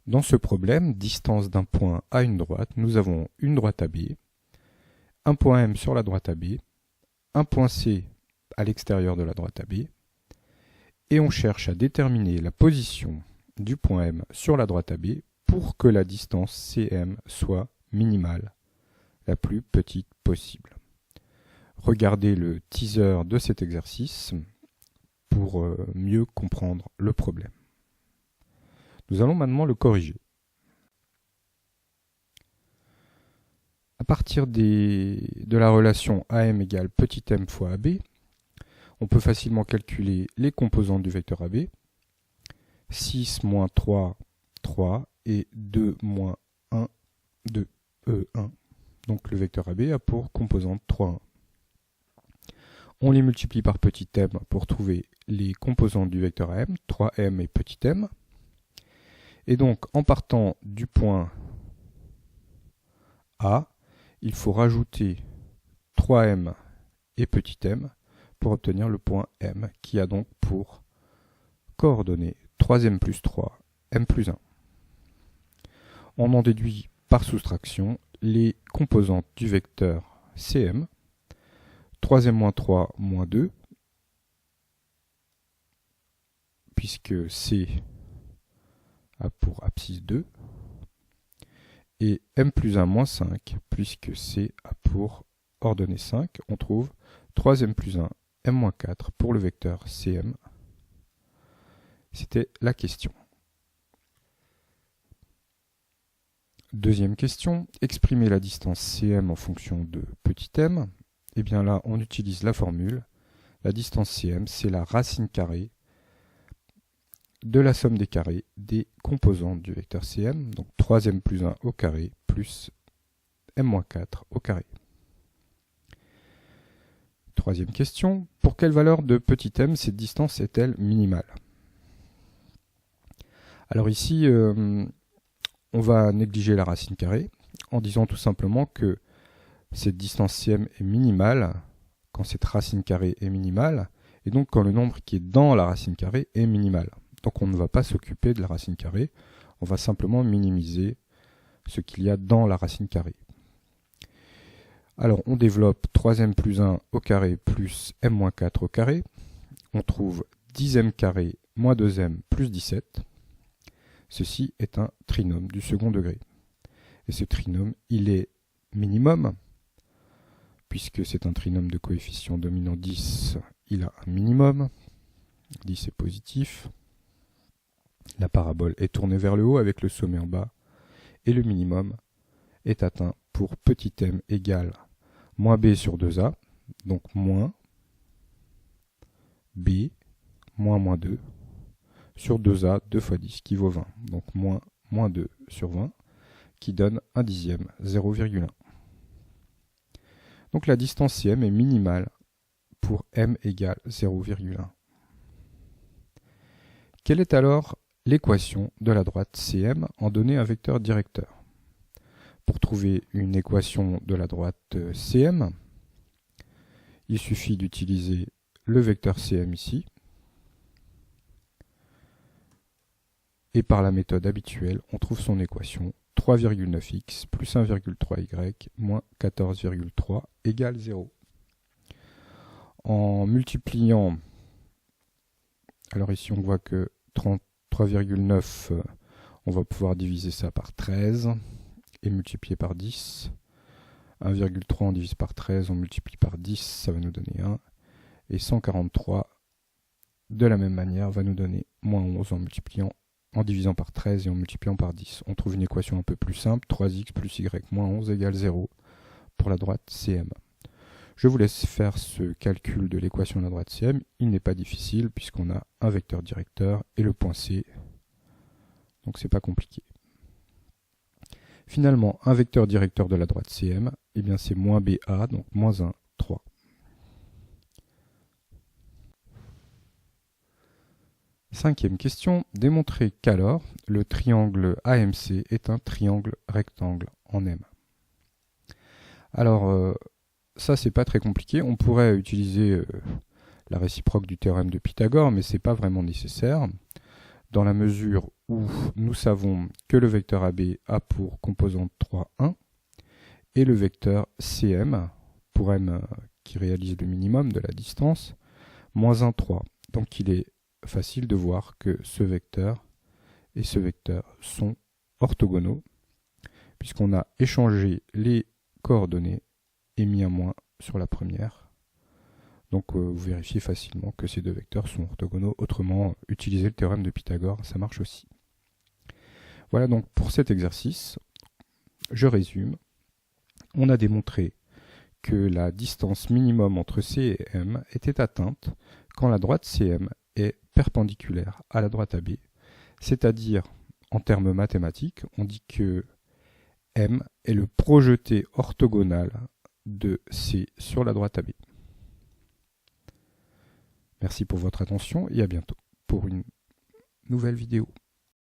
Dans ce problème, distance d'un point à une droite, nous avons une droite AB, un point M sur la droite AB, un point C à l'extérieur de la droite AB, et on cherche à déterminer la position du point M sur la droite AB pour que la distance CM soit minimale, la plus petite possible. Regardez le teaser de cet exercice pour mieux comprendre le problème. Nous allons maintenant le corriger. À partir de la relation AM égale petit m fois AB, on peut facilement calculer les composantes du vecteur AB. 6 moins 3, 3, et 2 moins 1, 2, 1. Donc le vecteur AB a pour composante 3, 1. On les multiplie par petit m pour trouver les composantes du vecteur AM, 3m et petit m. Et donc, en partant du point A, il faut rajouter 3m et petit m pour obtenir le point M, qui a donc pour coordonnées 3m plus 3, m plus 1. On en déduit par soustraction les composantes du vecteur CM, 3m moins 3 moins 2, puisque C a pour abscisse 2, et m plus 1 moins 5, puisque C a pour ordonnée 5, on trouve 3m plus 1, m moins 4 pour le vecteur CM. C'était la question. Deuxième question, exprimer la distance CM en fonction de petit m. Et bien là, on utilise la formule. La distance CM, c'est la racine carrée de la somme des carrés des composantes du vecteur CM, donc 3m plus 1 au carré plus m-4 au carré. Troisième question, pour quelle valeur de petit m cette distance est-elle minimale? Alors ici, on va négliger la racine carrée en disant tout simplement que cette distance CM est minimale quand cette racine carrée est minimale, et donc quand le nombre qui est dans la racine carrée est minimal. Donc on ne va pas s'occuper de la racine carrée, on va simplement minimiser ce qu'il y a dans la racine carrée. Alors on développe 3m plus 1 au carré plus m-4 au carré. On trouve 10m carré moins 2m plus 17. Ceci est un trinôme du second degré. Et ce trinôme, il est minimum, puisque c'est un trinôme de coefficient dominant 10, il a un minimum. 10 est positif. La parabole est tournée vers le haut avec le sommet en bas. Et le minimum est atteint pour petit m égale moins b sur 2a, donc moins b moins moins 2 sur 2a, 2 fois 10, qui vaut 20. Donc moins 2 sur 20, qui donne 1 dixième, 0,1. Donc la distance CM est minimale pour m égale 0,1. Quelle est alors l'équation de la droite CM en donner un vecteur directeur? Pour trouver une équation de la droite CM, il suffit d'utiliser le vecteur CM ici, et par la méthode habituelle, on trouve son équation 3,9x plus 1,3y moins 14,3 égale 0. En multipliant, alors ici on voit que 3,9, on va pouvoir diviser ça par 13 et multiplier par 10. 1,3 on divise par 13, on multiplie par 10, ça va nous donner 1. Et 143, de la même manière, va nous donner moins 11 en divisant par 13 et en multipliant par 10. On trouve une équation un peu plus simple, 3x plus y moins 11 égale 0 pour la droite CM. Je vous laisse faire ce calcul de l'équation de la droite CM. Il n'est pas difficile puisqu'on a un vecteur directeur et le point C. Donc c'est pas compliqué. Finalement, un vecteur directeur de la droite CM, eh bien c'est moins BA, donc moins 1, 3. Cinquième question, démontrer qu'alors le triangle AMC est un triangle rectangle en M. Alors, ça c'est pas très compliqué. On pourrait utiliser la réciproque du théorème de Pythagore, mais c'est pas vraiment nécessaire, dans la mesure où nous savons que le vecteur AB a pour composante 3, 1, et le vecteur CM, pour M qui réalise le minimum de la distance, moins 1, 3. Donc il est facile de voir que ce vecteur et ce vecteur sont orthogonaux, puisqu'on a échangé les coordonnées et mis un moins sur la première. Donc vous vérifiez facilement que ces deux vecteurs sont orthogonaux. Autrement, utilisez le théorème de Pythagore, ça marche aussi. Voilà donc pour cet exercice. Je résume. On a démontré que la distance minimum entre C et M était atteinte quand la droite CM est perpendiculaire à la droite AB, c'est-à-dire, en termes mathématiques, on dit que M est le projeté orthogonal de C sur la droite AB. Merci pour votre attention et à bientôt pour une nouvelle vidéo.